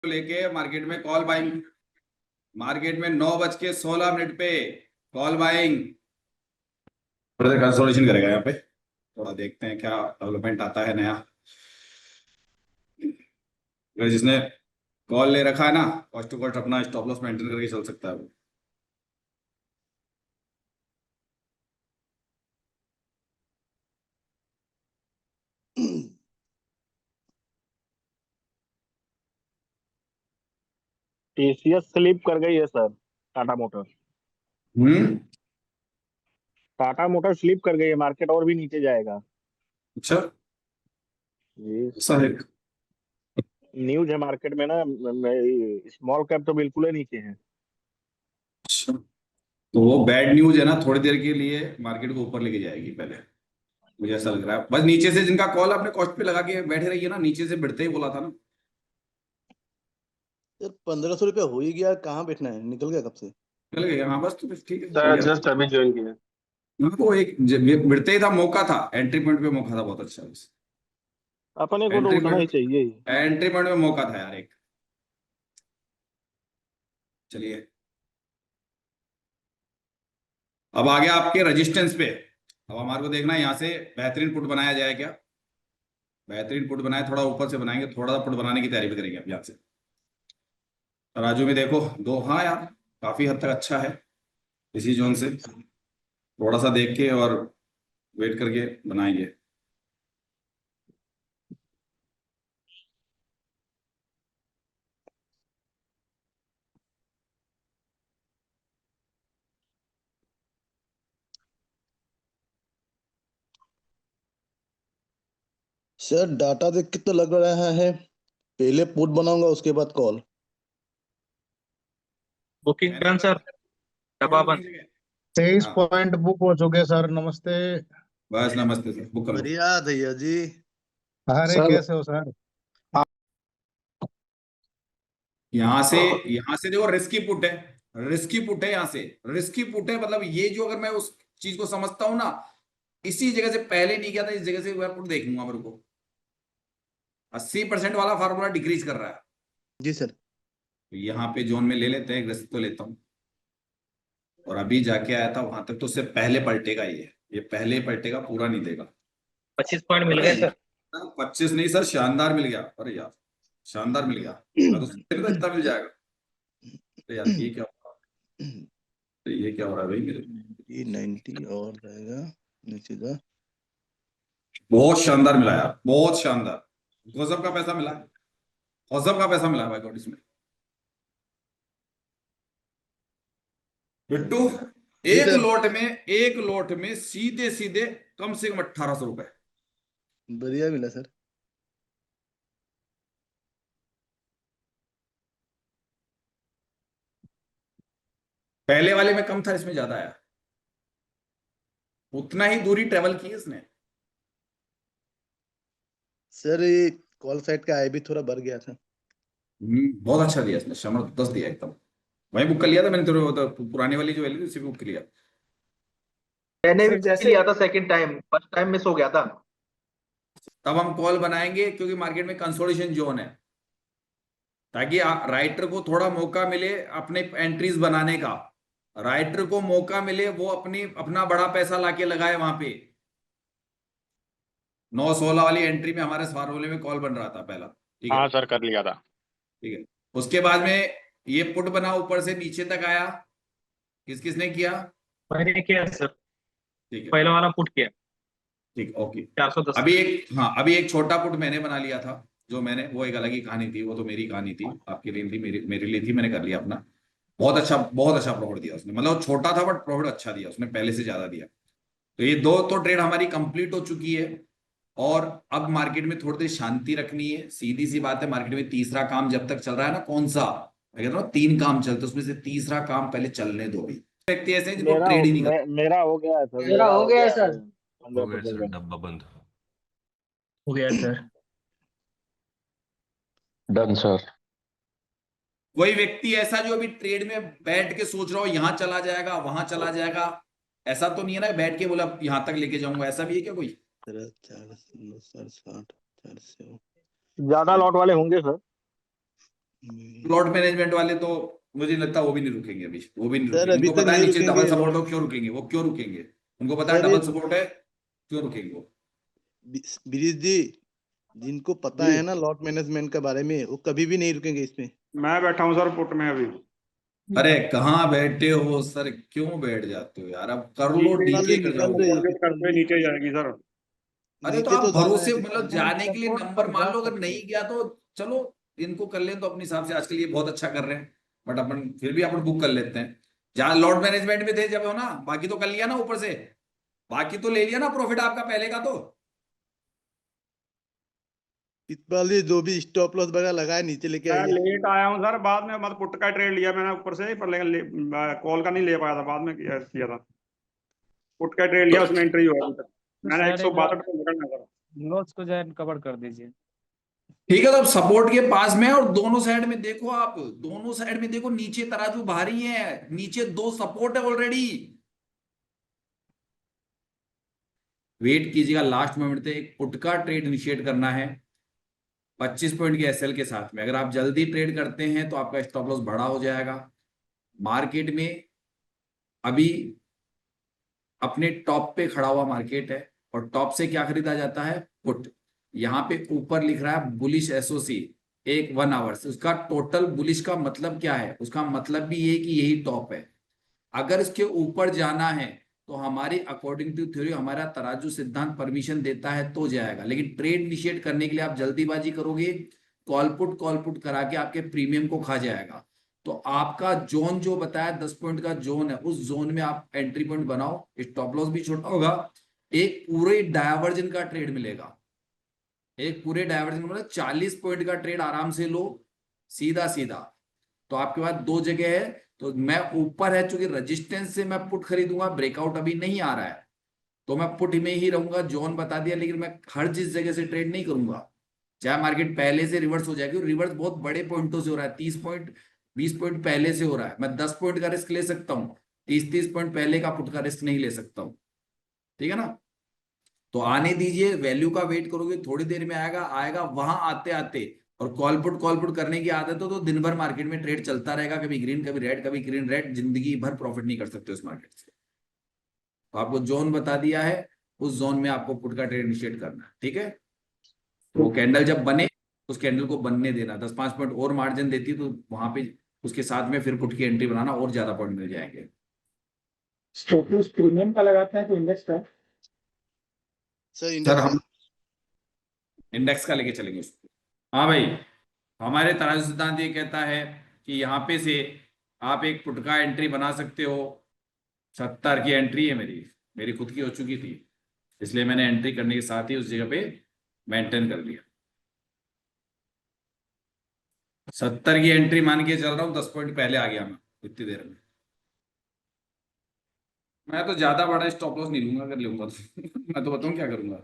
लेके मार्केट में call buying, market में 9:16 पे कॉल बाइंग। कंसोलिडेशन करेगा यहाँ पे, थोड़ा देखते हैं क्या डेवलपमेंट आता है नया। जिसने कॉल ले रखा है ना, कॉस्ट टू कॉस्ट अपना स्टॉप लॉस मेंटेन करके चल सकता है वो। टीसीएस स्लिप कर गई है sir. Tata motor Tata motor slip कर गई है, मार्केट और भी नीचे जाएगा। अच्छा, जी, ऐसा है। न्यूज है मार्केट में ना। स्मॉल कैप तो बिल्कुल ही नीचे है। अच्छा, तो वो बैड न्यूज है ना, थोड़ी देर के लिए मार्केट को ऊपर लेके जाएगी पहले, मुझे ऐसा लग रहा है। बस नीचे से जिनका कॉल आपने कॉस्ट पे लगा के बैठे रहिए ना, नीचे से बढ़ते ही बोला था ना। यार 1500 रुपया हो ही गया, कहाँ बैठना है, निकल गया कब से। चल गया, हाँ बस, तो बस ठीक है, सर बढ़िया। जस्ट अभी ज्वाइन किया। वो एक बढ़ते ही था, मौका था, एंट्री पॉइंट पे मौका था, बहुत अच्छा। बस अपने को तो एंट्री उठना ही पॉइंट, चाहिए ही। एंट्री पॉइंट में मौका था यार एक। चलिए, अब आ गया आपके रेजिस्टेंस पे। अब हमारे को देखना है यहाँ से बेहतरीन पुट बनाया जाए क्या। बेहतरीन पुट बनाए, थोड़ा ऊपर से बनाएंगे, थोड़ा पुट बनाने की तैयारी भी करेंगे अब यहाँ से। राजू में देखो दो, हाँ यार काफी हद तक अच्छा है इसी जोन से। थोड़ा सा देख के और वेट करके बनाएंगे। सर डाटा देख के तो लग रहा है पहले पुट बनाऊंगा उसके बाद कॉल। बुकिंग डन सर, डब्बा बंद। 23 हाँ, पॉइंट बुक हो चुके सर। नमस्ते। बस नमस्ते सर, बुक कर लो। बढ़िया भैया जी। अरे सर कैसे हो सर? यहाँ से देखो रिस्की पुट है, रिस्की पुट है यहाँ से, रिस्की पुट है। मतलब ये जो, अगर मैं उस चीज को समझता हूं ना, इसी जगह से पहले नहीं किया था, इस जगह से मैं पुट देखूंगा। मेरे को 80% वाला फार्मूला डिक्रीज कर रहा है। जी सर। तो यहाँ पे जोन में ले लेते हैं, एक रिस्क तो लेता हूँ। और अभी जाके आया था वहां तक, तो उससे पहले पलटेगा ये पहले पलटेगा, पूरा नहीं देगा। 25 पॉइंट मिल गए सर। 25 नहीं सर, शानदार मिल गया। अरे यार शानदार मिल गया। मैं तो सोच रहा था इतना मिल जाएगा। अरे यार ये क्या हो रहा है? ये क्या हो रहा है भाई मेरे? ये 90 और रहेगा नीचे का। बहुत शानदार मिला यार, बहुत शानदार। गजब का पैसा मिला, गजब का पैसा मिला भाई गॉड इसमें। बिट्टू, जी एक सर। लोट में, एक लोट में सीधे सीधे कम से कम 1800 रुपए। बढ़िया मिला सर। पहले वाले में कम था, इसमें ज्यादा आया। उतना ही दूरी ट्रेवल की इसने। सर ये कॉल साइड का आई भी थोड़ा बढ़ गया था। बहुत अच्छा दिया इसने, जबरदस्त दिया एकदम। वही बुक कर लिया था मैंने, तेरे वो तो पुरानी वाली जो वैल्यू थी उसी पे बुक कर लिया। मैंने भी जैसे लिया था second time, first time miss हो गया था। तब हम कॉल बनाएंगे क्योंकि मार्केट में कंसोलिडेशन जोन है, ताकि राइटर को थोड़ा मौका मिले अपने एंट्रीज बनाने का। राइटर को मौका मिले, वो अपना बड़ा पैसा लाके लगाए वहां पे। 9:16 वाली एंट्री में हमारे फार्मूले में कॉल बन रहा था पहला, ठीक है। हाँ सर कर लिया था। ठीक है, उसके बाद में ये पुट बना, ऊपर से नीचे तक आया। किसने किया? मैंने किया सर, ठीक है, पहला वाला पुट किया ठीक, ओके। 410। अभी एक, हाँ अभी एक छोटा पुट मैंने बना लिया था, जो मैंने, वो एक अलग ही कहानी थी, वो तो मेरी कहानी थी, आपके लिए थी, मेरे लिए थी, मैंने कर लिया अपना। बहुत अच्छा प्रॉफिट दिया उसने। मतलब छोटा था बट प्रॉफिट अच्छा दिया उसने, पहले से ज्यादा दिया। तो ये दो तो ट्रेड हमारी कंप्लीट हो चुकी है। और अब मार्केट में थोड़ी देर शांति रखनी है, सीधी सी बात है। मार्केट में तीसरा काम जब तक चल रहा है ना, कौन सा, मैं कहता हूँ 3 काम चलते, उसमें से तीसरा काम पहले चलने दो। भी व्यक्ति ऐसे हैं जिनको ट्रेड ही नहीं करते। मेरा हो गया है सर। मेरा हो गया है सर। 15% डब्बा बंद हो गया सर। Done sir. कोई व्यक्ति ऐसा जो अभी ट्रेड में बैठ के सोच रहा हो यहां चला जाएगा वहां चला जाएगा, ऐसा तो नहीं है ना बैठ के बोला यहां तक लेके जाऊंगा, ऐसा भी है क्या कोई? 4 60 4 से ज्यादा लॉट वाले होंगे सर। प्लॉट मैनेजमेंट वाले तो मुझे नहीं लगता वो भी नहीं रुकेंगे अभी, वो भी नहीं सर रुकेंगे। अभी उनको तक पता है नहीं नीचे डबल रुकेंगे सपोर्ट लॉट हो, क्यों रुकेंगे वो, क्यों रुकेंगे? उनको पता है सर ये डबल सपोर्ट है, क्यों रुकेंगे वो? ब्रिज जी, जिनको पता जी है ना लॉट मैनेजमेंट के बारे में, वो कभी भी नहीं रुकेंगे इसमें। मैं बैठा हूँ सर पुट में अभी। अरे कहाँ बैठे हो सर, क्यों बैठ जाते हो यार? अब कर लो, पिस्ताली डीके कर निकल जाओगे रही है, यार। टारगेट करते हुए पिस्ताली नीचे जाएगी सर। अरे तो नीचे आप तो जाना है भरोसे, मतलब पिस्ताली। जाने के लिए नंबर मान लो, अगर नहीं गया तो चलो इनको कर लें, तो अपने हिसाब से आजकल ये बहुत अच्छा कर रहे हैं, बट अपन फिर भी अपन बुक कर लेते हैं। जहां लॉट मैनेजमेंट में थे जब हो ना, बाकी तो कर लिया ना ऊपर से, बाकी तो ले लिया ना प्रॉफिट आपका पहले का तो। पिस्ताली जो भी स्टॉप लॉस वगैरह लगाए नीचे लेके मैं आइए। लेट आया हूँ सर, बाद में मतलब पुट का ट्रेड लिया मैंने ऊपर से, पर लेकिन कॉल का नहीं ले पाया था, बाद में किया था। पुट का ट्रेड लिया, उसमें एंट्री हुआ अभी तक। मैंने 162 पे पकड़ना था। लॉस को जो है कवर कर दीजिए। ठीक है, तो अब सपोर्ट के पास में है, और दोनों साइड में देखो, आप दोनों साइड में देखो, नीचे तराजू भारी है, नीचे दो सपोर्ट है ऑलरेडी। वेट कीजिएगा, लास्ट मोमेंट पे एक पुट का ट्रेड इनिशिएट करना है 25 पॉइंट के एसएल के साथ में। अगर आप जल्दी ट्रेड करते हैं तो आपका स्टॉप लॉस बड़ा हो जाएगा। मार्केट में अभी अपने टॉप पे खड़ा हुआ मार्केट है, और टॉप से क्या खरीदा जाता है? पुट। यहां पे ऊपर लिख रहा है बुलिश एसओसी, एक 1 आवर्स। उसका टोटल बुलिश का मतलब क्या है? उसका मतलब भी ये कि यही टॉप है। अगर इसके ऊपर जाना है तो हमारी अकॉर्डिंग टू थ्योरी, हमारा तराजू सिद्धांत परमिशन देता है तो जाएगा, लेकिन ट्रेड इनिशिएट करने के लिए आप जल्दीबाजी करोगे, कॉल पुट करा के आपके प्रीमियम को खा जाएगा। तो आपका जोन जो बताया 10 पॉइंट का जोन है, उस जोन में आप एंट्री पॉइंट बनाओ, स्टॉप लॉस भी छोटा होगा, एक पूरे डायवर्जन का ट्रेड मिलेगा। एक पूरे डायवर्जन मतलब 40 पॉइंट का ट्रेड आराम से लो, सीधा सीधा। तो आपके पास दो जगह है, तो मैं ऊपर है चूंकि रेजिस्टेंस से मैं पुट खरीदूंगा, ब्रेकआउट अभी नहीं आ रहा है तो मैं पुट में ही रहूंगा, जोन बता दिया, लेकिन मैं हर जिस जगह से ट्रेड नहीं करूंगा। चाहे मार्केट पहले से रिवर्स हो जाएगी, रिवर्स बहुत बड़े पॉइंटों से हो रहा है, 30 पॉइंट 20 पॉइंट पहले से हो रहा है, मैं 10 पॉइंट का रिस्क ले सकता हूँ, 30 पॉइंट पहले का पुट का रिस्क नहीं ले सकता हूँ। ठीक है ना? तो आने दीजिए, वैल्यू का वेट करोगे, थोड़ी देर में आएगा आएगा, वहां आते आते, और कॉल पुट करने की आदत हो तो दिन भर मार्केट में ट्रेड चलता रहेगा, कभी ग्रीन कभी रेड, कभी ग्रीन रेड, जिंदगी भर प्रॉफिट नहीं कर सकते उस मार्केट से। तो आपको जोन बता दिया है, उस जोन में आपको पुट का ट्रेड इनिशिएट करना है। ठीक है? तो वो कैंडल जब बने, उस कैंडल को बनने देना, 10-5 पॉइंट और मार्जिन देती है तो वहां पे उसके साथ में फिर पुट की एंट्री बनाना, और ज्यादा पॉइंट मिल जाएंगे। स्टॉप लॉस प्रीमियम का लगाते हैं तो इंडेक्स का? सर सर इंडेक्स का। हम इंडेक्स का लेके चलेंगे उसको। हाँ भाई, हमारे तराजू सिद्धांत ये कहता है कि यहाँ पे से आप एक पुट का एंट्री बना सकते हो। 70 की एंट्री है मेरी, मेरी खुद की हो चुकी थी, इसलिए मैंने एंट्री करने के साथ ही उस जगह पे मेंटेन कर लिया। 70 की एंट्री मान के चल रहा हूँ, 10 पॉइंट पहले आ गया मैं इतनी देर में। मैं तो ज्यादा बड़ा स्टॉप लॉस नहीं लूंगा, अगर लूंगा तो मैं तो बताऊं क्या करूंगा,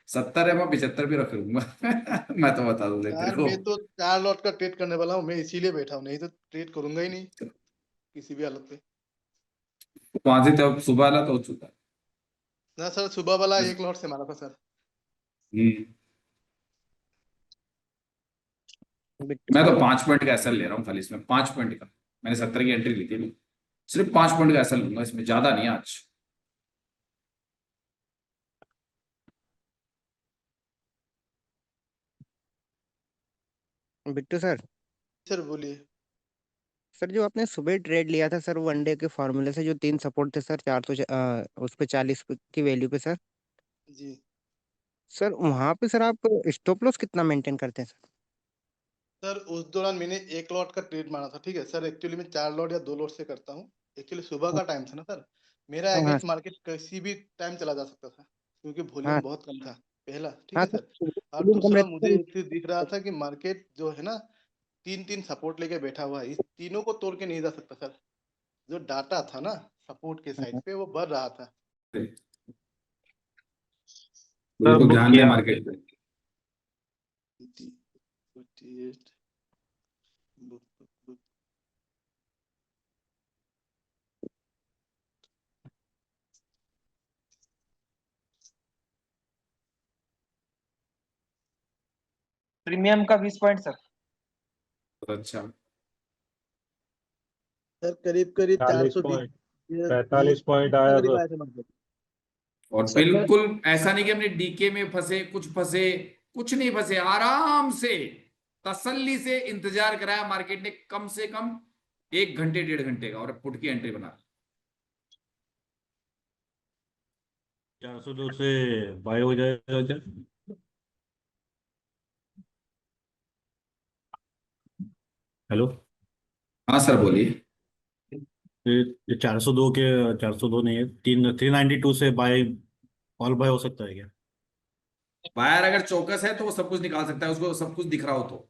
70 है मैं 75 पे रख लूंगा मैं तो बता दूं तेरे यार को। मैं तो 4 लॉट का ट्रेड करने वाला हूँ, मैं इसीलिए बैठा हूँ, नहीं तो ट्रेड करूंगा ही नहीं किसी भी हालत में। वहां से तब सुबह आला तो हो चुका ना सर, सुबह वाला है। 1 लॉट से मारा था सर। हम्म। बिट्टू मैं तो सर 5 पॉइंट का एसएल ले रहा हूँ खाली इसमें, 5 पॉइंट का। मैंने 70 की एंट्री ली थी ना, सिर्फ 5 पॉइंट का एसएल लूंगा इसमें, ज्यादा नहीं आज। बिट्टू सर सर बोलिए। सर जो आपने सुबह ट्रेड लिया था सर, वनडे के फॉर्मूले से जो 3 सपोर्ट थे सर, 400 उस पे 40 की वैल्यू पे सर, जी सर वहां पे सर आप स्टॉप लॉस कितना मेंटेन करते हैं सर? सर, उस दौरान मैंने 1 लॉट का ट्रेड मारा था। ठीक है सर, एक्चुअली मैं 4 लॉट या 2 लॉट से करता हूँ। एक्चुअली सुबह का टाइम था ना सर, मेरा हाँ हाँ अगेंस्ट मार्केट किसी भी टाइम चला जा सकता था, क्योंकि हाँ वॉल्यूम बहुत कम था पहला। ठीक हाँ है सर, सर। और volume कम दूसरा रहता मुझे है एक चीज दिख रहा था कि मार्केट जो है ना, 3-3 सपोर्ट लेके बैठा हुआ है, इस तीनों को तोड़ के नहीं जा सकता सर। जो डाटा था ना सपोर्ट के साइड हाँ, पे, वो बढ़ रहा था। सर बिल्कुल बुक ध्यान दें किया। मार्केट पे। 48 बुक बुक बुक। प्रीमियम का 20 पॉइंट सर। बहुत अच्छा। सर करीब करीब 40 420 पॉइंट 45 पॉइंट के आया करीब तो आया था मार्केट। और बिल्कुल ऐसा नहीं कि हमने डीके में फंसे, कुछ नहीं फंसे, आराम से तसल्ली से इंतजार कराया मार्केट ने कम से कम 1 घंटे 1.5 घंटे का, और पुट की एंट्री बना ली। 402 से बाय हो जाएगा क्या? हेलो, हाँ सर बोलिए। ये 402 के 402 नहीं है, 392 से बाय, ऑल बाय हो सकता है क्या? बायर अगर चौकस है तो वो सब कुछ निकाल सकता है, उसको सब कुछ दिख रहा हो तो।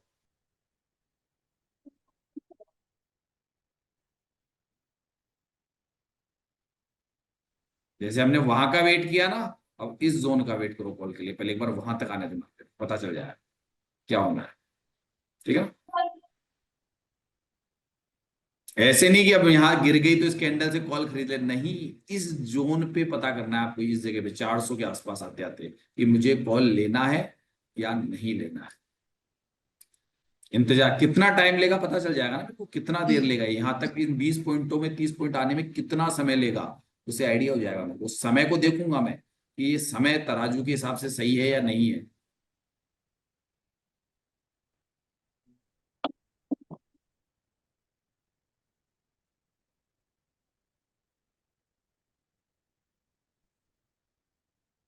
जैसे हमने वहां का वेट किया ना, अब इस जोन का वेट करो कॉल के लिए, पहले एक बार वहां तक आने दो मार्केट, पता चल जाएगा क्या होना है। ठीक है, ऐसे नहीं कि अब यहाँ गिर गई तो इस कैंडल से कॉल खरीद ले, नहीं, इस जोन पे पता करना है आपको, इस जगह पे 400 के आसपास आते आते कि मुझे कॉल लेना है या नहीं लेना है। इंतजार कितना टाइम लेगा पता चल जाएगा ना मेरे को, कितना देर लेगा यहां तक, इन 20 पॉइंटों में 30 पॉइंट आने में कितना समय लेगा, उसे आइडिया हो जाएगा मेरे को। उस समय को देखूंगा मैं कि ये समय तराजू के हिसाब से सही है या नहीं है।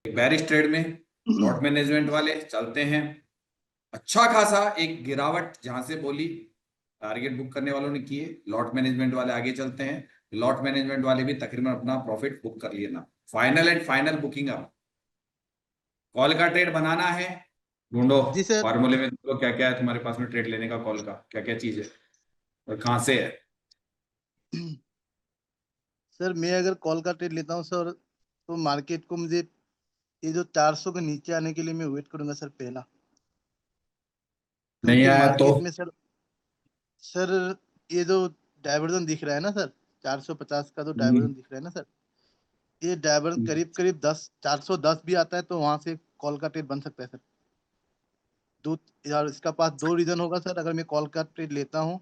बेरिश ट्रेड में लॉट मैनेजमेंट वाले चलते हैं, अच्छा खासा एक गिरावट जहां से बोली टारगेट बुक करने वालों ने किए, लॉट मैनेजमेंट वाले आगे चलते हैं, लॉट मैनेजमेंट वाले भी तकरीबन अपना प्रॉफिट बुक कर लिए ना। फाइनल एंड फाइनल बुकिंग अब कॉल का ट्रेड बनाना है, ढूंढो जी सर। फार्मूले में, तो क्या क्या है तुम्हारे पास में ट्रेड लेने का, कॉल का क्या क्या चीज है और कहां से है। सर मैं अगर कॉल का ट्रेड लेता हूँ सर, तो मार्केट को मुझे ये जो 400 के नीचे आने के लिए मैं वेट करूंगा सर पहला, नहीं क्योंकि आया तो मार्केट में सर ये जो डाइवर्जन दिख रहा है ना सर, 450 का जो डाइवर्जन दिख रहा है ना सर, ये डाइवर्जन करीब करीब 410 भी आता है तो वहां से कॉल का ट्रेड बन सकता है सर। दो यार, इसका पास दो रीजन होगा सर, अगर मैं कॉल का ट्रेड लेता हूँ